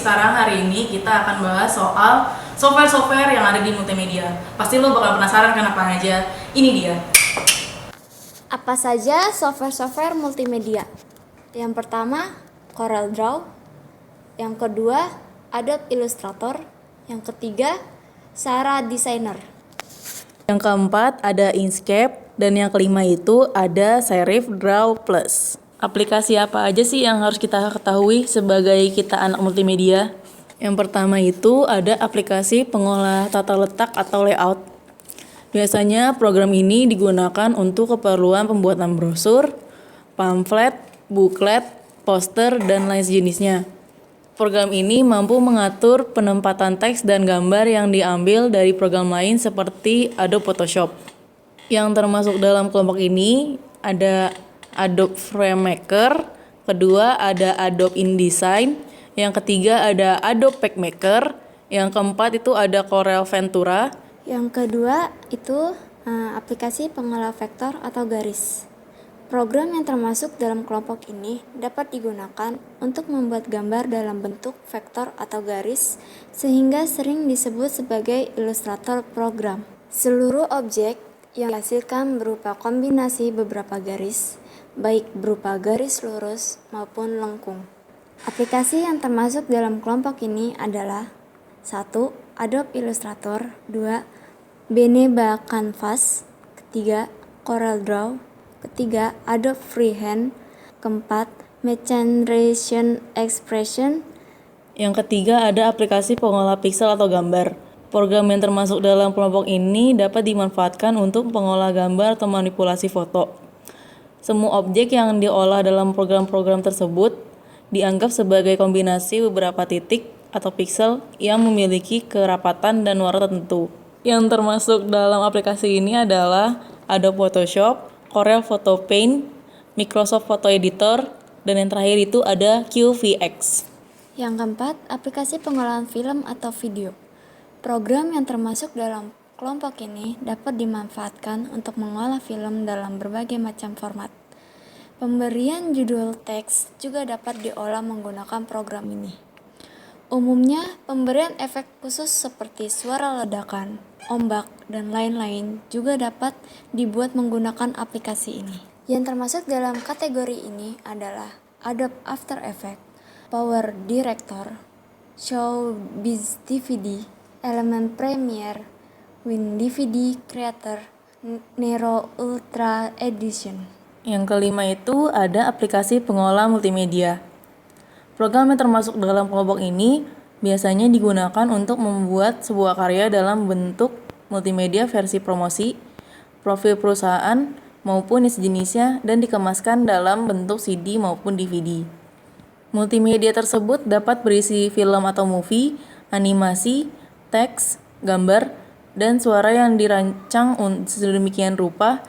sekarang hari ini kita akan bahas soal software-software yang ada di multimedia. Pasti lo bakal penasaran kan apa aja. Ini dia. Apa saja software-software multimedia? Yang pertama, CorelDRAW. Yang kedua, Adobe Illustrator. Yang ketiga, Sara Designer. Yang keempat ada Inkscape dan yang kelima itu ada Serif Draw Plus. Aplikasi apa aja sih yang harus kita ketahui sebagai kita anak multimedia? Yang pertama itu ada aplikasi pengolah tata letak atau layout. Biasanya program ini digunakan untuk keperluan pembuatan brosur, pamflet, buklet, poster, dan lain sejenisnya. Program ini mampu mengatur penempatan teks dan gambar yang diambil dari program lain seperti Adobe Photoshop. Yang termasuk dalam kelompok ini ada Adobe FrameMaker, kedua ada Adobe InDesign, yang ketiga ada Adobe PackMaker, yang keempat itu ada Corel Ventura. Yang kedua itu aplikasi pengolah vektor atau garis. Program yang termasuk dalam kelompok ini dapat digunakan untuk membuat gambar dalam bentuk vektor atau garis, sehingga sering disebut sebagai ilustrator program. Seluruh objek yang dihasilkan berupa kombinasi beberapa garis, baik berupa garis lurus maupun lengkung. Aplikasi yang termasuk dalam kelompok ini adalah 1. Adobe Illustrator, 2. Beneva Canvas, ketiga CorelDRAW, ketiga Adobe Freehand, keempat Generation Expression. Yang ketiga ada aplikasi pengolah pixel atau gambar. Program yang termasuk dalam kelompok ini dapat dimanfaatkan untuk pengolah gambar atau manipulasi foto. Semua objek yang diolah dalam program-program tersebut dianggap sebagai kombinasi beberapa titik atau pixel yang memiliki kerapatan dan warna tertentu. Yang termasuk dalam aplikasi ini adalah Adobe Photoshop, Corel Photo Paint, Microsoft Photo Editor, dan yang terakhir itu ada QVX. Yang keempat, aplikasi pengolahan film atau video. Program yang termasuk dalam kelompok ini dapat dimanfaatkan untuk mengolah film dalam berbagai macam format. Pemberian judul teks juga dapat diolah menggunakan program ini. Umumnya, pemberian efek khusus seperti suara ledakan, ombak, dan lain-lain juga dapat dibuat menggunakan aplikasi ini. Yang termasuk dalam kategori ini adalah Adobe After Effects, Power Director, Showbiz DVD, Element Premiere, WinDVD Creator, Nero Ultra Edition. Yang kelima itu ada aplikasi pengolah multimedia. Program yang termasuk dalam kelompok ini biasanya digunakan untuk membuat sebuah karya dalam bentuk multimedia versi promosi, profil perusahaan, maupun sejenisnya dan dikemaskan dalam bentuk CD maupun DVD. Multimedia tersebut dapat berisi film atau movie, animasi, teks, gambar, dan suara yang dirancang sedemikian rupa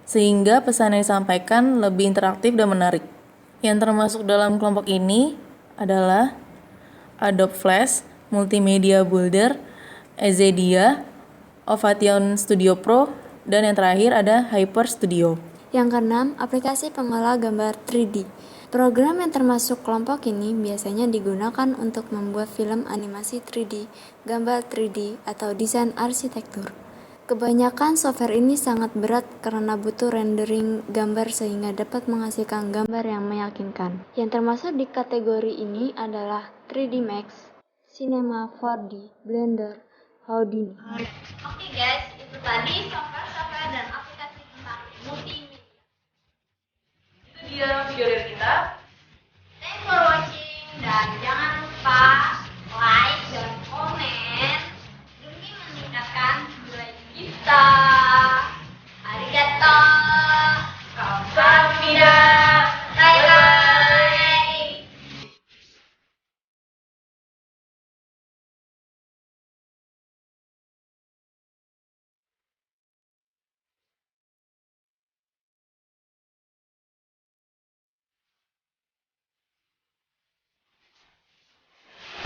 sehingga pesan yang disampaikan lebih interaktif dan menarik. Yang termasuk dalam kelompok ini adalah Adobe Flash, Multimedia Builder, Ezedia, Ovation Studio Pro, dan yang terakhir ada Hyper Studio. Yang keenam, aplikasi pengolah gambar 3D. Program yang termasuk kelompok ini biasanya digunakan untuk membuat film animasi 3D, gambar 3D, atau desain arsitektur. Kebanyakan software ini sangat berat karena butuh rendering gambar sehingga dapat menghasilkan gambar yang meyakinkan. Yang termasuk di kategori ini adalah 3D Max, Cinema 4D, Blender, Houdini. Oke guys, itu tadi software-software dan aplikasi tentang multimedia. Itu dia video dari kita. Thanks for watching dan jangan